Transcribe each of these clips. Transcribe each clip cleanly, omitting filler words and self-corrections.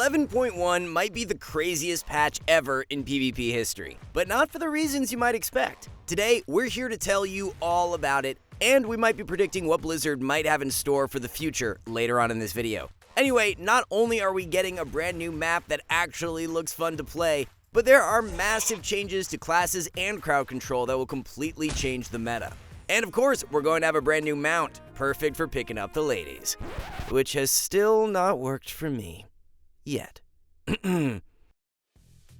11.1 might be the craziest patch ever in PvP history, but not for the reasons you might expect. Today, we're here to tell you all about it, and we might be predicting what Blizzard might have in store for the future later on in this video. Anyway, not only are we getting a brand new map that actually looks fun to play, but there are massive changes to classes and crowd control that will completely change the meta. And of course, we're going to have a brand new mount, perfect for picking up the ladies, which has still not worked for me. Yet. Wouldn't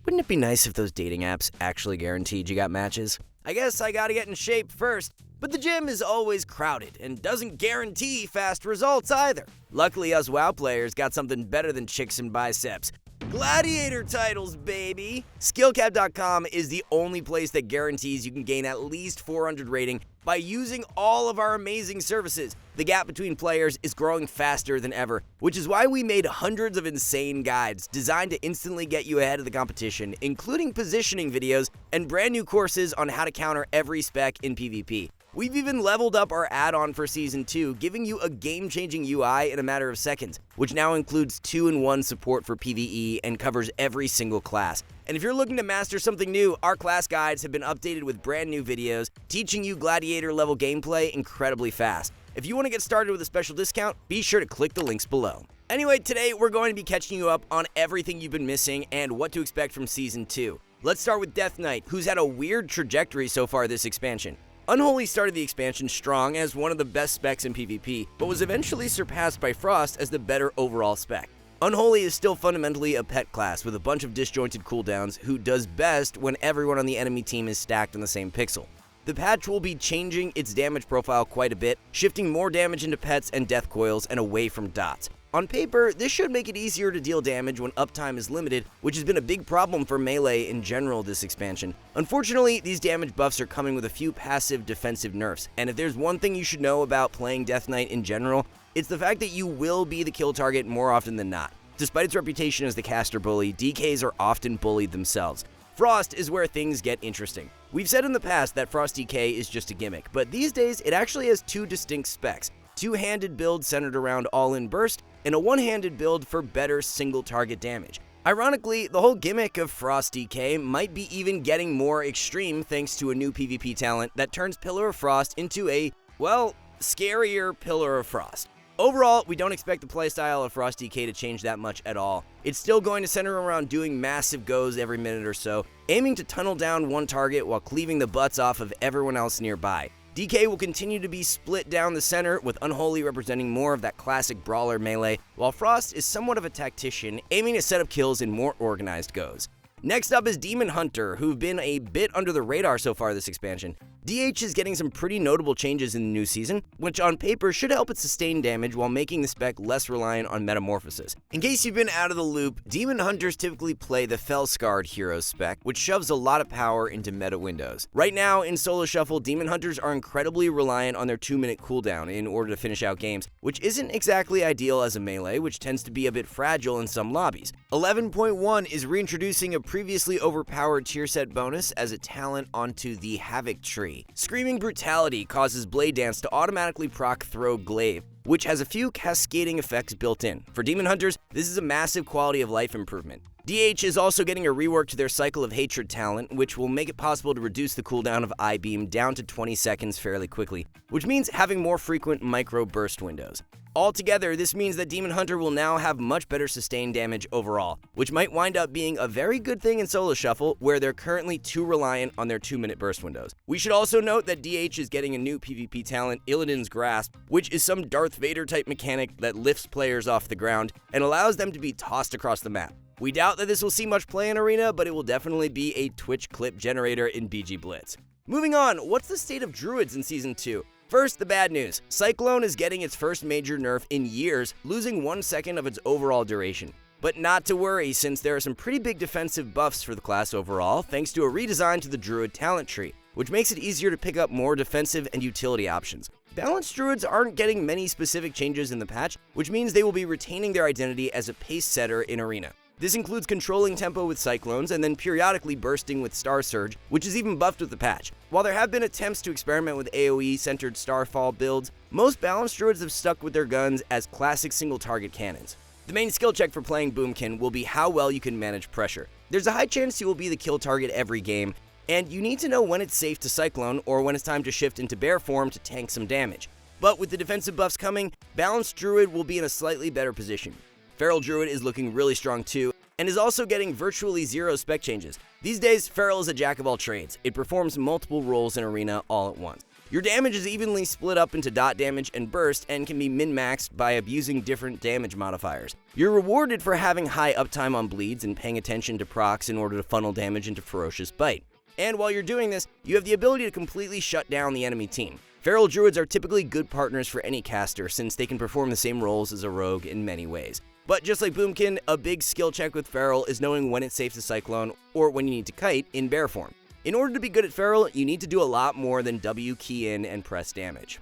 it be nice if those dating apps actually guaranteed you got matches? I guess I gotta get in shape first, but the gym is always crowded and doesn't guarantee fast results either. Luckily, us WoW players got something better than chicks and biceps. Gladiator titles, baby! Skillcap.com is the only place that guarantees you can gain at least 400 rating by using all of our amazing services. The gap between players is growing faster than ever, which is why we made hundreds of insane guides designed to instantly get you ahead of the competition, including positioning videos and brand new courses on how to counter every spec in PvP. We've even leveled up our add-on for Season 2, giving you a game-changing UI in a matter of seconds, which now includes 2-in-1 support for PvE and covers every single class. And if you're looking to master something new, our class guides have been updated with brand new videos, teaching you gladiator-level gameplay incredibly fast. If you want to get started with a special discount, be sure to click the links below. Anyway, today we're going to be catching you up on everything you've been missing and what to expect from Season 2. Let's start with Death Knight, who's had a weird trajectory so far this expansion. Unholy started the expansion strong as one of the best specs in PvP, but was eventually surpassed by Frost as the better overall spec. Unholy is still fundamentally a pet class with a bunch of disjointed cooldowns who does best when everyone on the enemy team is stacked on the same pixel. The patch will be changing its damage profile quite a bit, shifting more damage into pets and death coils and away from dots. On paper, this should make it easier to deal damage when uptime is limited, which has been a big problem for melee in general this expansion. Unfortunately, these damage buffs are coming with a few passive defensive nerfs, and if there's one thing you should know about playing Death Knight in general, it's the fact that you will be the kill target more often than not. Despite its reputation as the caster bully, DKs are often bullied themselves. Frost is where things get interesting. We've said in the past that Frost DK is just a gimmick, but these days it actually has two distinct specs. Two-handed build centered around all-in burst, and a one-handed build for better single-target damage. Ironically, the whole gimmick of Frost DK might be even getting more extreme thanks to a new PvP talent that turns Pillar of Frost into a, well, scarier Pillar of Frost. Overall, we don't expect the playstyle of Frost DK to change that much at all. It's still going to center around doing massive goes every minute or so, aiming to tunnel down one target while cleaving the butts off of everyone else nearby. DK will continue to be split down the center, with Unholy representing more of that classic brawler melee, while Frost is somewhat of a tactician, aiming to set up kills in more organized goes. Next up is Demon Hunter, who've been a bit under the radar so far this expansion. DH is getting some pretty notable changes in the new season, which on paper should help it sustain damage while making the spec less reliant on metamorphosis. In case you've been out of the loop, Demon Hunters typically play the Fell-Scarred Heroes spec, which shoves a lot of power into meta windows. Right now, in Solo Shuffle, Demon Hunters are incredibly reliant on their 2-minute cooldown in order to finish out games, which isn't exactly ideal as a melee, which tends to be a bit fragile in some lobbies. 11.1 is reintroducing a previously overpowered tier set bonus as a talent onto the Havoc tree. Screaming Brutality causes Blade Dance to automatically proc Throw Glaive, which has a few cascading effects built in. For Demon Hunters, this is a massive quality of life improvement. DH is also getting a rework to their Cycle of Hatred talent, which will make it possible to reduce the cooldown of I-Beam down to 20 seconds fairly quickly, which means having more frequent micro burst windows. Altogether, this means that Demon Hunter will now have much better sustained damage overall, which might wind up being a very good thing in Solo Shuffle, where they're currently too reliant on their 2-minute burst windows. We should also note that DH is getting a new PvP talent, Illidan's Grasp, which is some Darth Vader type mechanic that lifts players off the ground and allows them to be tossed across the map. We doubt that this will see much play in Arena, but it will definitely be a Twitch clip generator in BG Blitz. Moving on, what's the state of Druids in Season 2? First, the bad news. Cyclone is getting its first major nerf in years, losing 1 second of its overall duration. But not to worry, since there are some pretty big defensive buffs for the class overall, thanks to a redesign to the Druid talent tree, which makes it easier to pick up more defensive and utility options. Balanced Druids aren't getting many specific changes in the patch, which means they will be retaining their identity as a pace setter in Arena. This includes controlling tempo with Cyclones and then periodically bursting with Star Surge, which is even buffed with the patch. While there have been attempts to experiment with AoE-centered Starfall builds, most balanced Druids have stuck with their guns as classic single-target cannons. The main skill check for playing Boomkin will be how well you can manage pressure. There's a high chance you will be the kill target every game, and you need to know when it's safe to Cyclone or when it's time to shift into bear form to tank some damage. But with the defensive buffs coming, balanced Druid will be in a slightly better position. Feral Druid is looking really strong too, and is also getting virtually zero spec changes. These days, Feral is a jack of all trades. It performs multiple roles in Arena all at once. Your damage is evenly split up into dot damage and burst and can be min-maxed by abusing different damage modifiers. You're rewarded for having high uptime on bleeds and paying attention to procs in order to funnel damage into Ferocious Bite. And while you're doing this, you have the ability to completely shut down the enemy team. Feral Druids are typically good partners for any caster since they can perform the same roles as a rogue in many ways. But just like Boomkin, a big skill check with Feral is knowing when it's safe to Cyclone or when you need to kite in bear form. In order to be good at Feral, you need to do a lot more than W key in and press damage.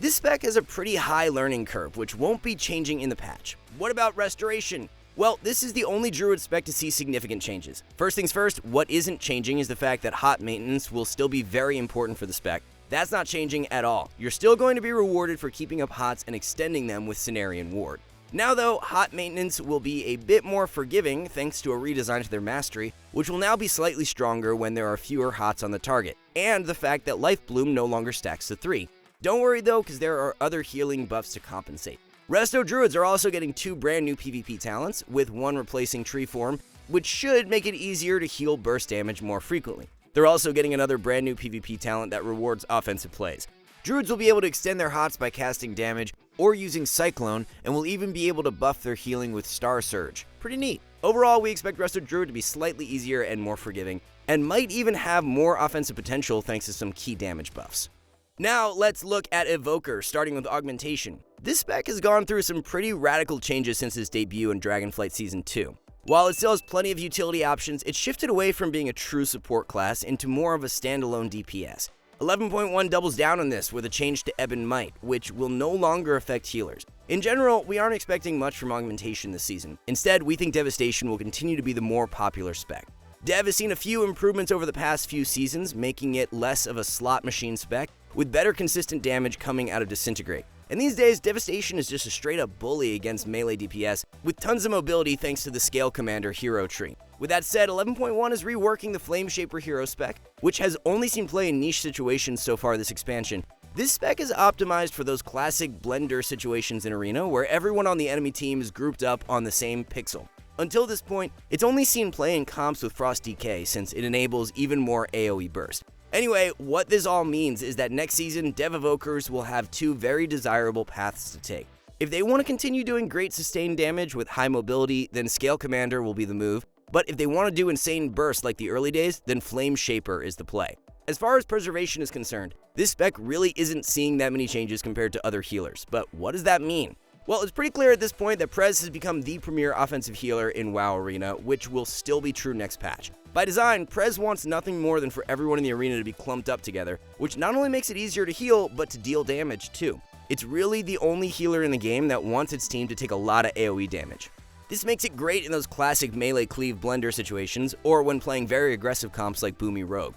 This spec has a pretty high learning curve, which won't be changing in the patch. What about Restoration? Well, this is the only Druid spec to see significant changes. First things first, what isn't changing is the fact that hot maintenance will still be very important for the spec. That's not changing at all. You're still going to be rewarded for keeping up hots and extending them with Cenarian Ward. Now though, hot maintenance will be a bit more forgiving thanks to a redesign to their mastery, which will now be slightly stronger when there are fewer hots on the target, and the fact that Life Bloom no longer stacks to 3. Don't worry though, because there are other healing buffs to compensate. Resto Druids are also getting 2 brand new PvP talents, with one replacing Tree Form, which should make it easier to heal burst damage more frequently. They're also getting another brand new PvP talent that rewards offensive plays. Druids will be able to extend their hots by casting damage or using Cyclone, and will even be able to buff their healing with Star Surge. Pretty neat. Overall, we expect Resto Druid to be slightly easier and more forgiving, and might even have more offensive potential thanks to some key damage buffs. Now, let's look at Evoker, starting with Augmentation. This spec has gone through some pretty radical changes since its debut in Dragonflight Season 2. While it still has plenty of utility options, it shifted away from being a true support class into more of a standalone DPS. 11.1 doubles down on this with a change to Ebon Might, which will no longer affect healers. In general, we aren't expecting much from Augmentation this season. Instead, we think Devastation will continue to be the more popular spec. Dev has seen a few improvements over the past few seasons, making it less of a slot machine spec, with better consistent damage coming out of Disintegrate. And these days, Devastation is just a straight-up bully against melee DPS, with tons of mobility thanks to the Scale Commander hero tree. With that said, 11.1 is reworking the Flame Shaper hero spec, which has only seen play in niche situations so far this expansion. This spec is optimized for those classic blender situations in Arena, where everyone on the enemy team is grouped up on the same pixel. Until this point, it's only seen play in comps with Frost DK, since it enables even more AoE burst. Anyway, what this all means is that next season, Dev Evokers will have 2 very desirable paths to take. If they want to continue doing great sustained damage with high mobility, then Scale Commander will be the move, but if they want to do insane bursts like the early days, then Flame Shaper is the play. As far as Preservation is concerned, this spec really isn't seeing that many changes compared to other healers, but what does that mean? Well, it's pretty clear at this point that Prez has become the premier offensive healer in WoW Arena, which will still be true next patch. By design, Prez wants nothing more than for everyone in the arena to be clumped up together, which not only makes it easier to heal, but to deal damage too. It's really the only healer in the game that wants its team to take a lot of AoE damage. This makes it great in those classic melee cleave blender situations, or when playing very aggressive comps like Boomy Rogue.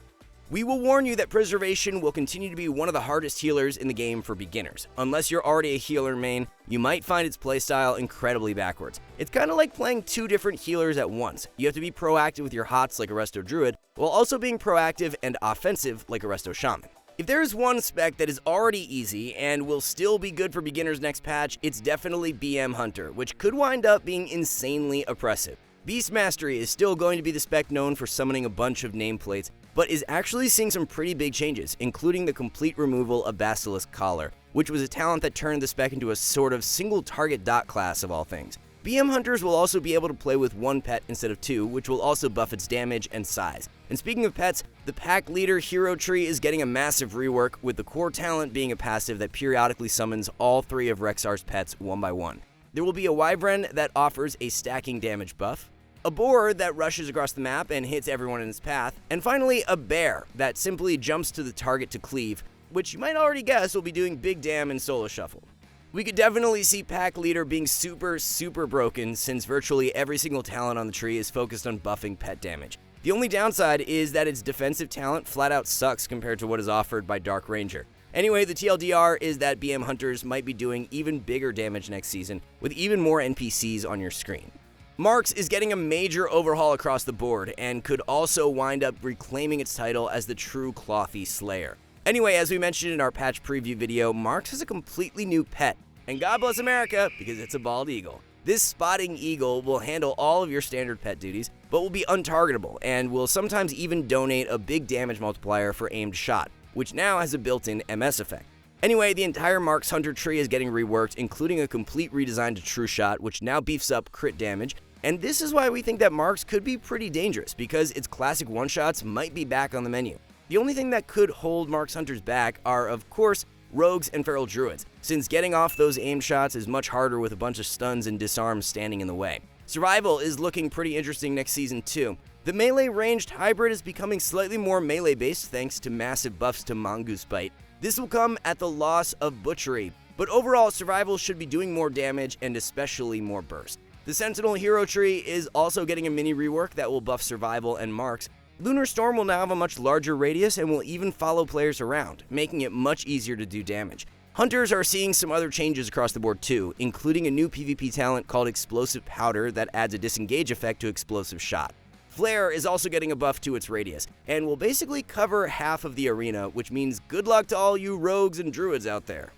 We will warn you that Preservation will continue to be one of the hardest healers in the game for beginners. Unless you're already a healer main, you might find its playstyle incredibly backwards. It's kind of like playing 2 different healers at once. You have to be proactive with your hots like a Resto Druid, while also being proactive and offensive like a Resto Shaman. If there is one spec that is already easy and will still be good for beginners next patch, it's definitely BM Hunter, which could wind up being insanely oppressive. Beast Mastery is still going to be the spec known for summoning a bunch of nameplates, but is actually seeing some pretty big changes, including the complete removal of Basilisk Collar, which was a talent that turned the spec into a sort of single target dot class of all things. BM Hunters will also be able to play with 1 pet instead of 2, which will also buff its damage and size. And speaking of pets, the Pack Leader hero tree is getting a massive rework, with the core talent being a passive that periodically summons all 3 of Rexar's pets one by one. There will be a Wyvern that offers a stacking damage buff, a boar that rushes across the map and hits everyone in its path, and finally a bear that simply jumps to the target to cleave, which you might already guess will be doing big damn in Solo Shuffle. We could definitely see Pack Leader being super broken, since virtually every single talent on the tree is focused on buffing pet damage. The only downside is that its defensive talent flat out sucks compared to what is offered by Dark Ranger. Anyway, the TLDR is that BM Hunters might be doing even bigger damage next season, with even more NPCs on your screen. Marks is getting a major overhaul across the board, and could also wind up reclaiming its title as the true Clothy Slayer. Anyway, as we mentioned in our patch preview video, Marks is a completely new pet, and God bless America, because it's a bald eagle. This spotting eagle will handle all of your standard pet duties, but will be untargetable, and will sometimes even donate a big damage multiplier for aimed shot, which now has a built-in MS effect. Anyway, the entire Marks Hunter tree is getting reworked, including a complete redesign to True Shot, which now beefs up crit damage, and this is why we think that Marks could be pretty dangerous, because its classic one-shots might be back on the menu. The only thing that could hold Marks Hunters back are, of course, rogues and feral druids, since getting off those aim shots is much harder with a bunch of stuns and disarms standing in the way. Survival is looking pretty interesting next season too. The melee ranged hybrid is becoming slightly more melee based thanks to massive buffs to Mongoose Bite. This will come at the loss of Butchery, but overall survival should be doing more damage and especially more burst. The Sentinel hero tree is also getting a mini rework that will buff survival and marks. Lunar Storm will now have a much larger radius and will even follow players around, making it much easier to do damage. Hunters are seeing some other changes across the board too, including a new PvP talent called Explosive Powder that adds a disengage effect to Explosive Shot. Flare is also getting a buff to its radius, and will basically cover half of the arena, which means good luck to all you rogues and druids out there.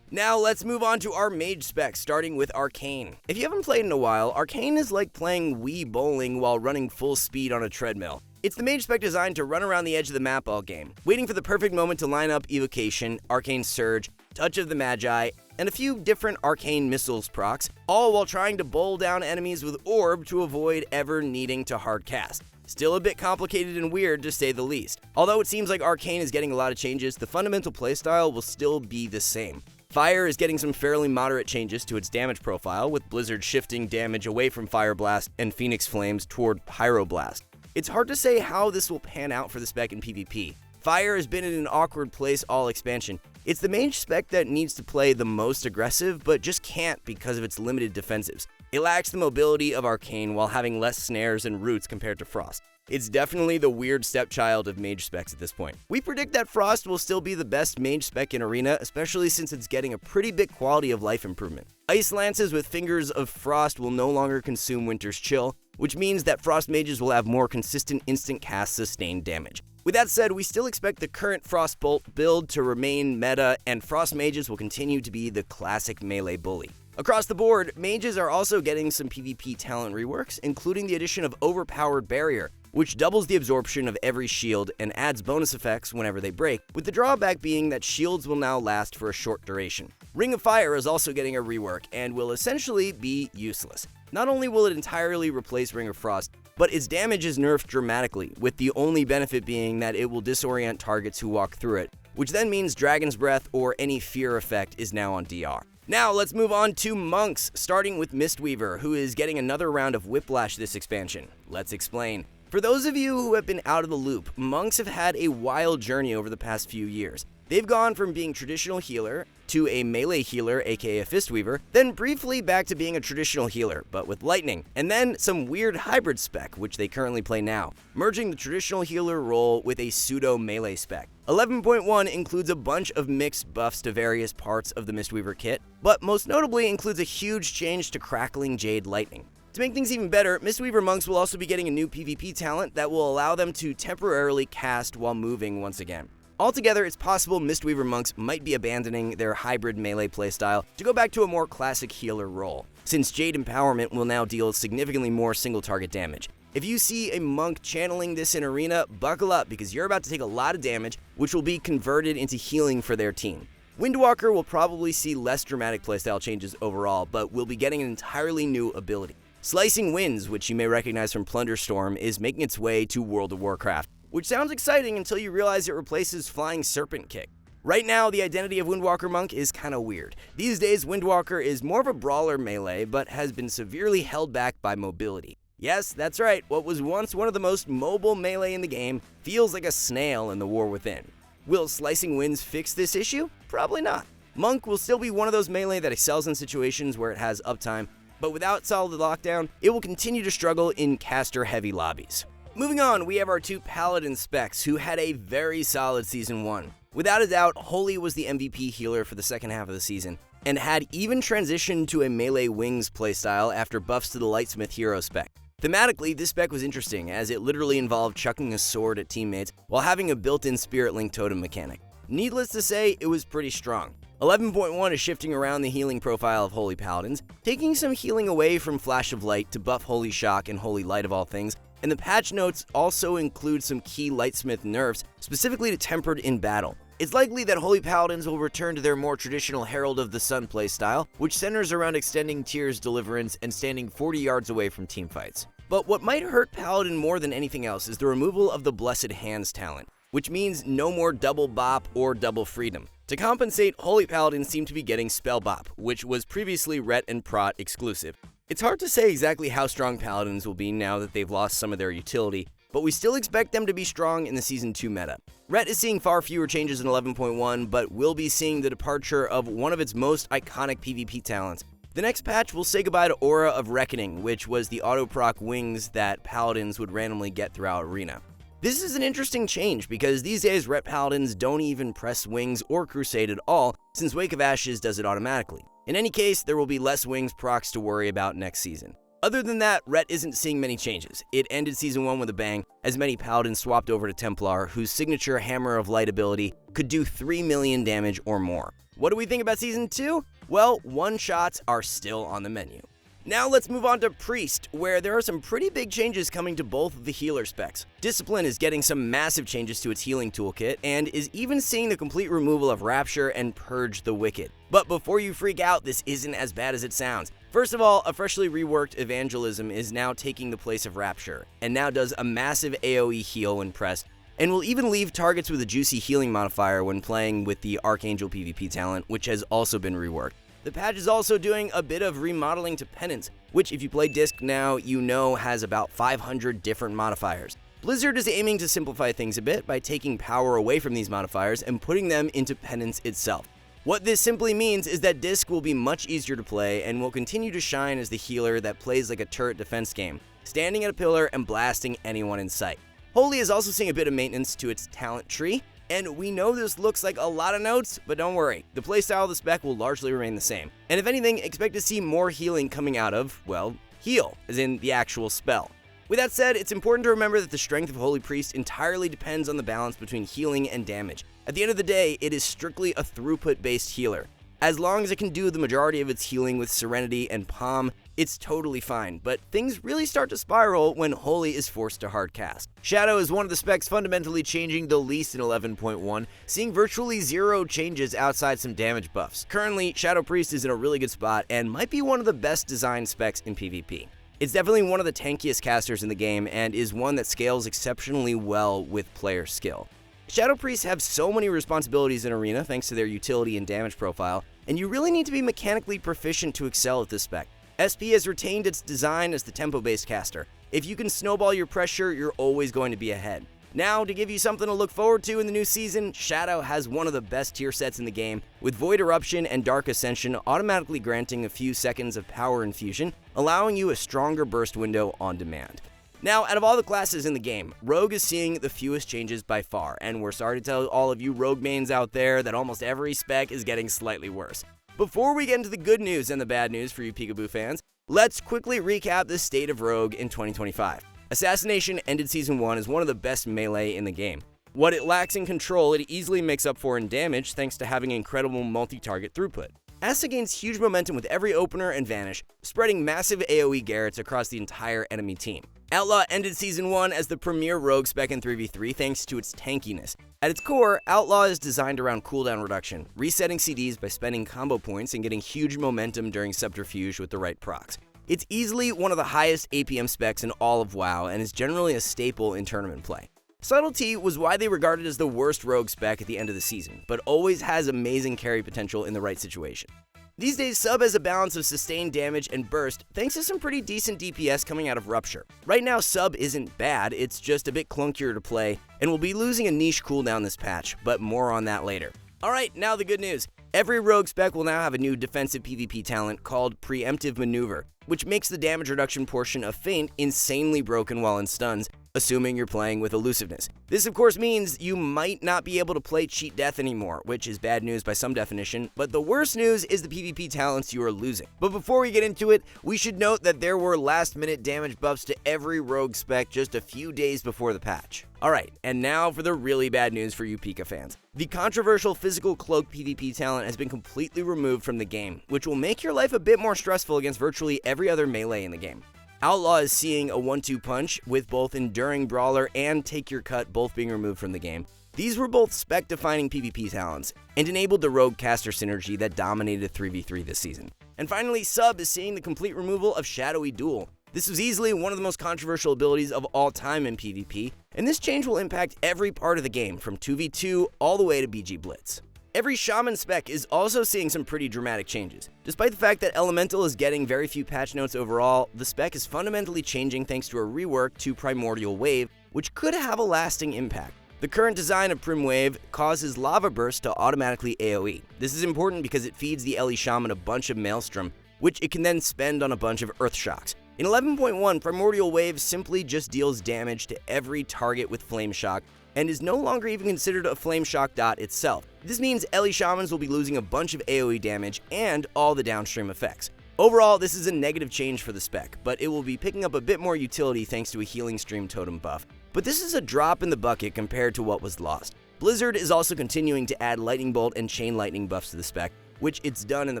Now let's move on to our mage specs, starting with Arcane. If you haven't played in a while, Arcane is like playing Wii bowling while running full speed on a treadmill. It's the mage spec designed to run around the edge of the map all game, waiting for the perfect moment to line up Evocation, Arcane Surge, Touch of the Magi, and a few different Arcane Missiles procs, all while trying to bowl down enemies with Orb to avoid ever needing to hard cast. Still a bit complicated and weird to say the least. Although it seems like Arcane is getting a lot of changes, the fundamental playstyle will still be the same. Fire is getting some fairly moderate changes to its damage profile, with Blizzard shifting damage away from Fire Blast and Phoenix Flames toward Pyroblast. It's hard to say how this will pan out for the spec in PvP. Fire has been in an awkward place all expansion. It's the mage spec that needs to play the most aggressive, but just can't because of its limited defensives. It lacks the mobility of Arcane while having less snares and roots compared to Frost. It's definitely the weird stepchild of mage specs at this point. We predict that Frost will still be the best mage spec in Arena, especially since it's getting a pretty big quality of life improvement. Ice Lances with Fingers of Frost will no longer consume Winter's Chill, which means that Frost mages will have more consistent instant cast sustained damage. With that said, we still expect the current Frostbolt build to remain meta, and Frost mages will continue to be the classic melee bully. Across the board, mages are also getting some PvP talent reworks, including the addition of Overpowered Barrier, which doubles the absorption of every shield and adds bonus effects whenever they break, with the drawback being that shields will now last for a short duration. Ring of Fire is also getting a rework and will essentially be useless. Not only will it entirely replace Ring of Frost, but its damage is nerfed dramatically, with the only benefit being that it will disorient targets who walk through it, which then means Dragon's Breath or any fear effect is now on DR. Now let's move on to monks, starting with Mistweaver, who is getting another round of Whiplash this expansion. Let's explain. For those of you who have been out of the loop, monks have had a wild journey over the past few years. They've gone from being traditional healer to a melee healer, aka a Fistweaver, then briefly back to being a traditional healer, but with lightning, and then some weird hybrid spec, which they currently play now, merging the traditional healer role with a pseudo melee spec. 11.1 includes a bunch of mixed buffs to various parts of the Mistweaver kit, but most notably includes a huge change to Crackling Jade Lightning. To make things even better, Mistweaver monks will also be getting a new PvP talent that will allow them to temporarily cast while moving once again. Altogether, it's possible Mistweaver monks might be abandoning their hybrid melee playstyle to go back to a more classic healer role, since Jade Empowerment will now deal significantly more single target damage. If you see a monk channeling this in Arena, buckle up because you're about to take a lot of damage, which will be converted into healing for their team. Windwalker will probably see less dramatic playstyle changes overall, but will be getting an entirely new ability. Slicing Winds, which you may recognize from Plunderstorm, is making its way to World of Warcraft, which sounds exciting until you realize it replaces Flying Serpent Kick. Right now, the identity of Windwalker Monk is kinda weird. These days, Windwalker is more of a brawler melee, but has been severely held back by mobility. Yes, that's right, what was once one of the most mobile melee in the game feels like a snail in the War Within. Will Slicing Winds fix this issue? Probably not. Monk will still be one of those melee that excels in situations where it has uptime, but without solid lockdown, it will continue to struggle in caster-heavy lobbies. Moving on, we have our two Paladin specs who had a very solid Season 1. Without a doubt, Holy was the MVP healer for the second half of the season, and had even transitioned to a melee wings playstyle after buffs to the Lightsmith hero spec. Thematically, this spec was interesting, as it literally involved chucking a sword at teammates while having a built-in Spirit Link totem mechanic. Needless to say, it was pretty strong. 11.1 is shifting around the healing profile of Holy Paladins, taking some healing away from Flash of Light to buff Holy Shock and Holy Light of all things, and the patch notes also include some key Lightsmith nerfs, specifically to Tempered in battle. It's likely that Holy Paladins will return to their more traditional Herald of the Sun playstyle, which centers around extending Tyr's deliverance and standing 40 yards away from teamfights. But what might hurt Paladin more than anything else is the removal of the Blessed Hands talent, which means no more double bop or double freedom. To compensate, Holy Paladins seem to be getting Spell Bop, which was previously Ret and Prot exclusive. It's hard to say exactly how strong Paladins will be now that they've lost some of their utility, but we still expect them to be strong in the Season 2 meta. Ret is seeing far fewer changes in 11.1, but will be seeing the departure of one of its most iconic PvP talents. The next patch will say goodbye to Aura of Reckoning, which was the auto-proc wings that Paladins would randomly get throughout Arena. This is an interesting change because these days Ret Paladins don't even press Wings or Crusade at all, since Wake of Ashes does it automatically. In any case, there will be less Wings procs to worry about next season. Other than that, Ret isn't seeing many changes. It ended Season 1 with a bang, as many Paladins swapped over to Templar, whose signature Hammer of Light ability could do 3 million damage or more. What do we think about Season 2? Well, one-shots are still on the menu. Now let's move on to Priest, where there are some pretty big changes coming to both of the healer specs. Discipline is getting some massive changes to its healing toolkit, and is even seeing the complete removal of Rapture and Purge the Wicked. But before you freak out, this isn't as bad as it sounds. First of all, a freshly reworked Evangelism is now taking the place of Rapture, and now does a massive AoE heal when pressed, and will even leave targets with a juicy healing modifier when playing with the Archangel PvP talent, which has also been reworked. The patch is also doing a bit of remodeling to Penance, which if you play Disc now, you know has about 500 different modifiers. Blizzard is aiming to simplify things a bit by taking power away from these modifiers and putting them into Penance itself. What this simply means is that Disc will be much easier to play and will continue to shine as the healer that plays like a turret defense game, standing at a pillar and blasting anyone in sight. Holy is also seeing a bit of maintenance to its talent tree, and we know this looks like a lot of notes, but don't worry, the playstyle of the spec will largely remain the same. And if anything, expect to see more healing coming out of, well, heal, as in the actual spell. With that said, it's important to remember that the strength of Holy Priest entirely depends on the balance between healing and damage. At the end of the day, it is strictly a throughput-based healer. As long as it can do the majority of its healing with Serenity and Palm, it's totally fine, but things really start to spiral when Holy is forced to hardcast. Shadow is one of the specs fundamentally changing the least in 11.1, seeing virtually zero changes outside some damage buffs. Currently, Shadow Priest is in a really good spot and might be one of the best designed specs in PvP. It's definitely one of the tankiest casters in the game and is one that scales exceptionally well with player skill. Shadow Priests have so many responsibilities in Arena thanks to their utility and damage profile, and you really need to be mechanically proficient to excel at this spec. SP has retained its design as the tempo-based caster. If you can snowball your pressure, you're always going to be ahead. Now, to give you something to look forward to in the new season, Shadow has one of the best tier sets in the game, with Void Eruption and Dark Ascension automatically granting a few seconds of power infusion, allowing you a stronger burst window on demand. Now, out of all the classes in the game, Rogue is seeing the fewest changes by far, and we're sorry to tell all of you Rogue mains out there that almost every spec is getting slightly worse. Before we get into the good news and the bad news for you Peekaboo fans, let's quickly recap the state of Rogue in 2025. Assassination ended Season 1 as one of the best melee in the game. What it lacks in control, it easily makes up for in damage thanks to having incredible multi-target throughput. Asa gains huge momentum with every opener and vanish, spreading massive AoE Garrets across the entire enemy team. Outlaw ended Season 1 as the premier rogue spec in 3v3 thanks to its tankiness. At its core, Outlaw is designed around cooldown reduction, resetting CDs by spending combo points and getting huge momentum during Subterfuge with the right procs. It's easily one of the highest APM specs in all of WoW and is generally a staple in tournament play. Subtlety was widely regarded as the worst rogue spec at the end of the season, but always has amazing carry potential in the right situation. These days, Sub has a balance of sustained damage and burst thanks to some pretty decent DPS coming out of Rupture. Right now, Sub isn't bad, it's just a bit clunkier to play, and will be losing a niche cooldown this patch, but more on that later. Alright, now the good news. Every rogue spec will now have a new defensive PvP talent called Preemptive Maneuver. which makes the damage reduction portion of Feint insanely broken while in stuns, assuming you're playing with elusiveness. This of course means you might not be able to play cheat death anymore, which is bad news by some definition, but the worst news is the PvP talents you are losing. But before we get into it, we should note that there were last minute damage buffs to every rogue spec just a few days before the patch. Alright, and now for the really bad news for you Pika fans. The controversial physical cloak PvP talent has been completely removed from the game, which will make your life a bit more stressful against virtually every other melee in the game. Outlaw is seeing a 1-2 punch, with both Enduring Brawler and Take Your Cut both being removed from the game. These were both spec-defining PvP talents, and enabled the rogue caster synergy that dominated 3v3 this season. And finally, Sub is seeing the complete removal of Shadowy Duel. This was easily one of the most controversial abilities of all time in PvP, and this change will impact every part of the game, from 2v2 all the way to BG Blitz. Every Shaman spec is also seeing some pretty dramatic changes. Despite the fact that Elemental is getting very few patch notes overall, the spec is fundamentally changing thanks to a rework to Primordial Wave, which could have a lasting impact. The current design of Prim Wave causes Lava Burst to automatically AoE. This is important because it feeds the Ellie Shaman a bunch of Maelstrom, which it can then spend on a bunch of Earth Shocks. In 11.1, Primordial Wave simply just deals damage to every target with Flame Shock, and is no longer even considered a Flame Shock dot itself. This means Ellie Shamans will be losing a bunch of AoE damage and all the downstream effects. Overall, this is a negative change for the spec, but it will be picking up a bit more utility thanks to a Healing Stream totem buff. But this is a drop in the bucket compared to what was lost. Blizzard is also continuing to add Lightning Bolt and Chain Lightning buffs to the spec, which it's done in the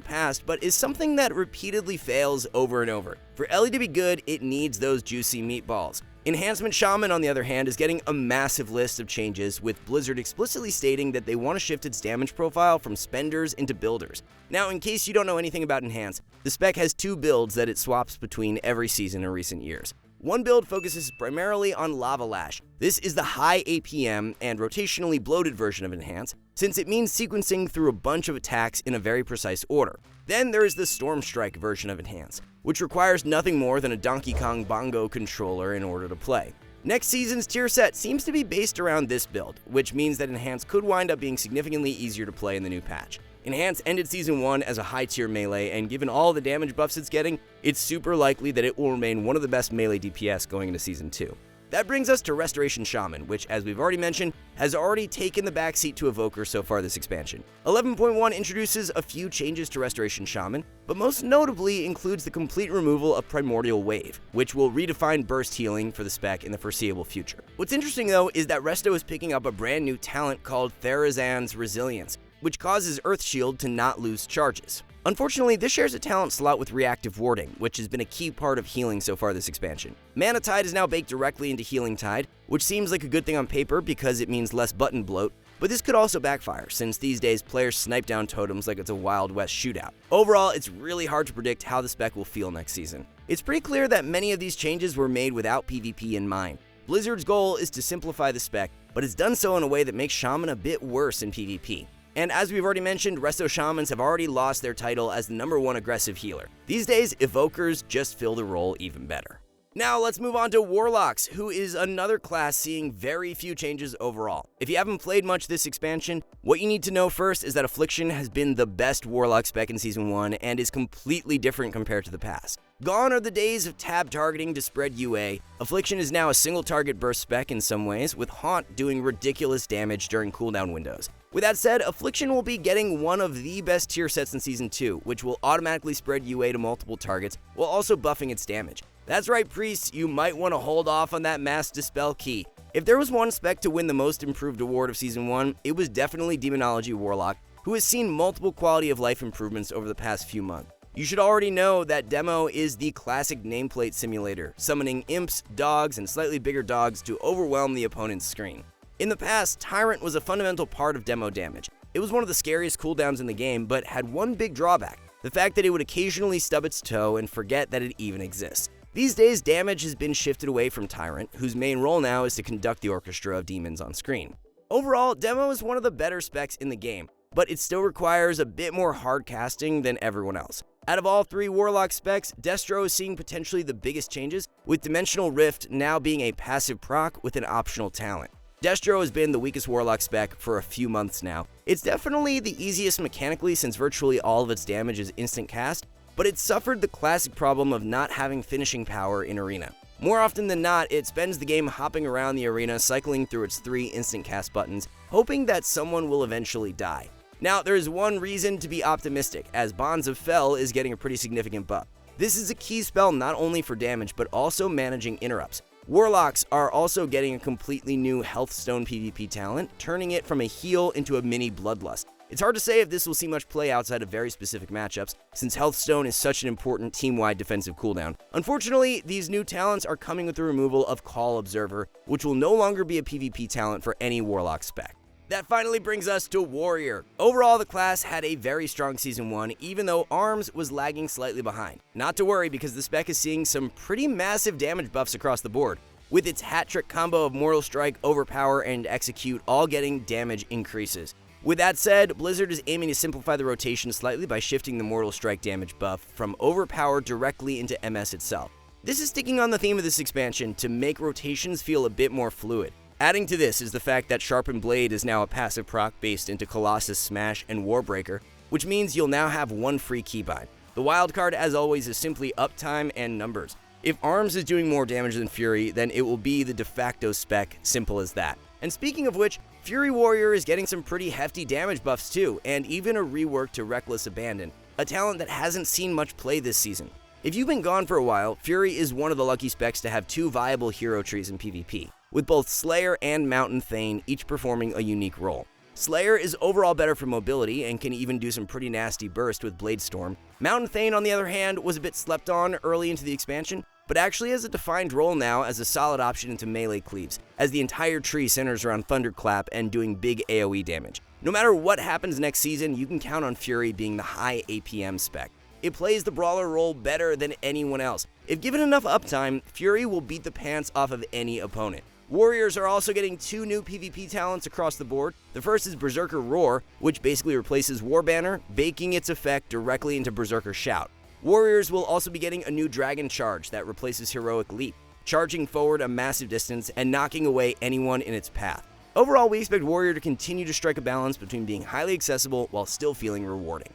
past, but is something that repeatedly fails over and over. For Ellie to be good, it needs those juicy meatballs. Enhancement Shaman, on the other hand, is getting a massive list of changes, with Blizzard explicitly stating that they want to shift its damage profile from spenders into builders. Now, in case you don't know anything about Enhance, the spec has two builds that it swaps between every season in recent years. One build focuses primarily on Lava Lash. This is the high APM and rotationally bloated version of Enhance, since it means sequencing through a bunch of attacks in a very precise order. Then there is the Storm Strike version of Enhance, which requires nothing more than a Donkey Kong bongo controller in order to play. Next season's tier set seems to be based around this build, which means that Enhance could wind up being significantly easier to play in the new patch. Enhance ended Season 1 as a high-tier melee, and given all the damage buffs it's getting, it's super likely that it will remain one of the best melee DPS going into Season 2. That brings us to Restoration Shaman, which, as we've already mentioned, has already taken the backseat to Evoker so far this expansion. 11.1 introduces a few changes to Restoration Shaman, but most notably includes the complete removal of Primordial Wave, which will redefine burst healing for the spec in the foreseeable future. What's interesting though is that Resto is picking up a brand new talent called Therazan's Resilience, which causes Earth Shield to not lose charges. Unfortunately, this shares a talent slot with Reactive Warding, which has been a key part of healing so far this expansion. Mana Tide is now baked directly into Healing Tide, which seems like a good thing on paper because it means less button bloat, but this could also backfire, since these days players snipe down totems like it's a Wild West shootout. Overall, it's really hard to predict how the spec will feel next season. It's pretty clear that many of these changes were made without PvP in mind. Blizzard's goal is to simplify the spec, but it's done so in a way that makes Shaman a bit worse in PvP. And as we've already mentioned, Resto Shamans have already lost their title as the #1 aggressive healer. These days, Evokers just fill the role even better. Now let's move on to Warlocks, who is another class seeing very few changes overall. If you haven't played much this expansion, what you need to know first is that Affliction has been the best Warlock spec in Season 1 and is completely different compared to the past. Gone are the days of tab targeting to spread UA. Affliction is now a single target burst spec in some ways, with Haunt doing ridiculous damage during cooldown windows. With that said, Affliction will be getting one of the best tier sets in Season 2, which will automatically spread UA to multiple targets, while also buffing its damage. That's right, priests, you might want to hold off on that Mass Dispel key. If there was one spec to win the most improved award of Season 1, it was definitely Demonology Warlock, who has seen multiple quality of life improvements over the past few months. You should already know that Demo is the classic nameplate simulator, summoning imps, dogs, and slightly bigger dogs to overwhelm the opponent's screen. In the past, Tyrant was a fundamental part of Demo damage. It was one of the scariest cooldowns in the game, but had one big drawback: the fact that it would occasionally stub its toe and forget that it even exists. These days, damage has been shifted away from Tyrant, whose main role now is to conduct the orchestra of demons on screen. Overall, Demo is one of the better specs in the game, but it still requires a bit more hard casting than everyone else. Out of all three Warlock specs, Destro is seeing potentially the biggest changes, with Dimensional Rift now being a passive proc with an optional talent. Destro has been the weakest Warlock spec for a few months now. It's definitely the easiest mechanically since virtually all of its damage is instant cast, but it suffered the classic problem of not having finishing power in Arena. More often than not, it spends the game hopping around the arena, cycling through its 3 instant cast buttons, hoping that someone will eventually die. Now, there is one reason to be optimistic, as Bonds of Fel is getting a pretty significant buff. This is a key spell not only for damage, but also managing interrupts. Warlocks are also getting a completely new Healthstone PvP talent, turning it from a heal into a mini Bloodlust. It's hard to say if this will see much play outside of very specific matchups, since Healthstone is such an important team-wide defensive cooldown. Unfortunately, these new talents are coming with the removal of Call Observer, which will no longer be a PvP talent for any Warlock spec. That finally brings us to Warrior. Overall, the class had a very strong Season 1, even though Arms was lagging slightly behind. Not to worry, because the spec is seeing some pretty massive damage buffs across the board, with its hat-trick combo of Mortal Strike, Overpower, and Execute all getting damage increases. With that said, Blizzard is aiming to simplify the rotation slightly by shifting the Mortal Strike damage buff from Overpower directly into MS itself. This is sticking on the theme of this expansion to make rotations feel a bit more fluid. Adding to this is the fact that Sharpened Blade is now a passive proc based into Colossus Smash and Warbreaker, which means you'll now have one free keybind. The wildcard, as always, is simply uptime and numbers. If Arms is doing more damage than Fury, then it will be the de facto spec, simple as that. And speaking of which, Fury Warrior is getting some pretty hefty damage buffs too, and even a rework to Reckless Abandon, a talent that hasn't seen much play this season. If you've been gone for a while, Fury is one of the lucky specs to have 2 viable hero trees in PvP, with both Slayer and Mountain Thane each performing a unique role. Slayer is overall better for mobility and can even do some pretty nasty burst with Blade Storm. Mountain Thane, on the other hand, was a bit slept on early into the expansion, but actually has a defined role now as a solid option into melee cleaves, as the entire tree centers around Thunderclap and doing big AoE damage. No matter what happens next season, you can count on Fury being the high APM spec. It plays the brawler role better than anyone else. If given enough uptime, Fury will beat the pants off of any opponent. Warriors are also getting 2 new PvP talents across the board. The first is Berserker Roar, which basically replaces War Banner, baking its effect directly into Berserker Shout. Warriors will also be getting a new Dragon Charge that replaces Heroic Leap, charging forward a massive distance and knocking away anyone in its path. Overall, we expect Warrior to continue to strike a balance between being highly accessible while still feeling rewarding.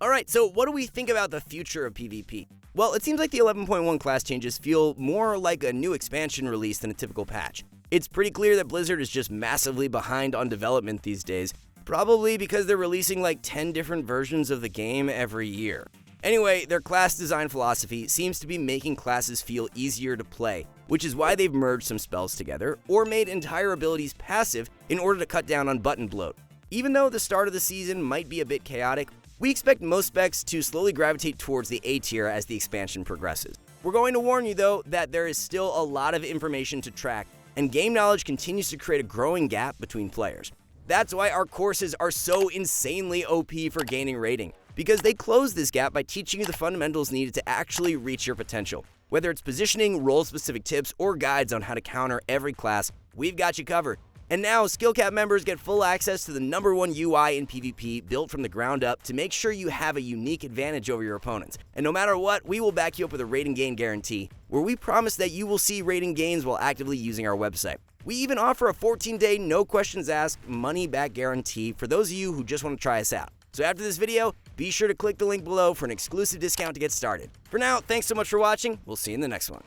Alright, so what do we think about the future of PvP? Well, it seems like the 11.1 class changes feel more like a new expansion release than a typical patch. It's pretty clear that Blizzard is just massively behind on development these days, probably because they're releasing like 10 different versions of the game every year. Anyway, their class design philosophy seems to be making classes feel easier to play, which is why they've merged some spells together, or made entire abilities passive in order to cut down on button bloat. Even though the start of the season might be a bit chaotic, we expect most specs to slowly gravitate towards the A tier as the expansion progresses. We're going to warn you though that there is still a lot of information to track, and game knowledge continues to create a growing gap between players. That's why our courses are so insanely OP for gaining rating, because they close this gap by teaching you the fundamentals needed to actually reach your potential. Whether it's positioning, role-specific tips, or guides on how to counter every class, we've got you covered. And now, SkillCap members get full access to the #1 UI in PvP built from the ground up to make sure you have a unique advantage over your opponents. And no matter what, we will back you up with a rating gain guarantee, where we promise that you will see rating gains while actively using our website. We even offer a 14-day, no questions asked, money-back guarantee for those of you who just want to try us out. So after this video, be sure to click the link below for an exclusive discount to get started. For now, thanks so much for watching. We'll see you in the next one.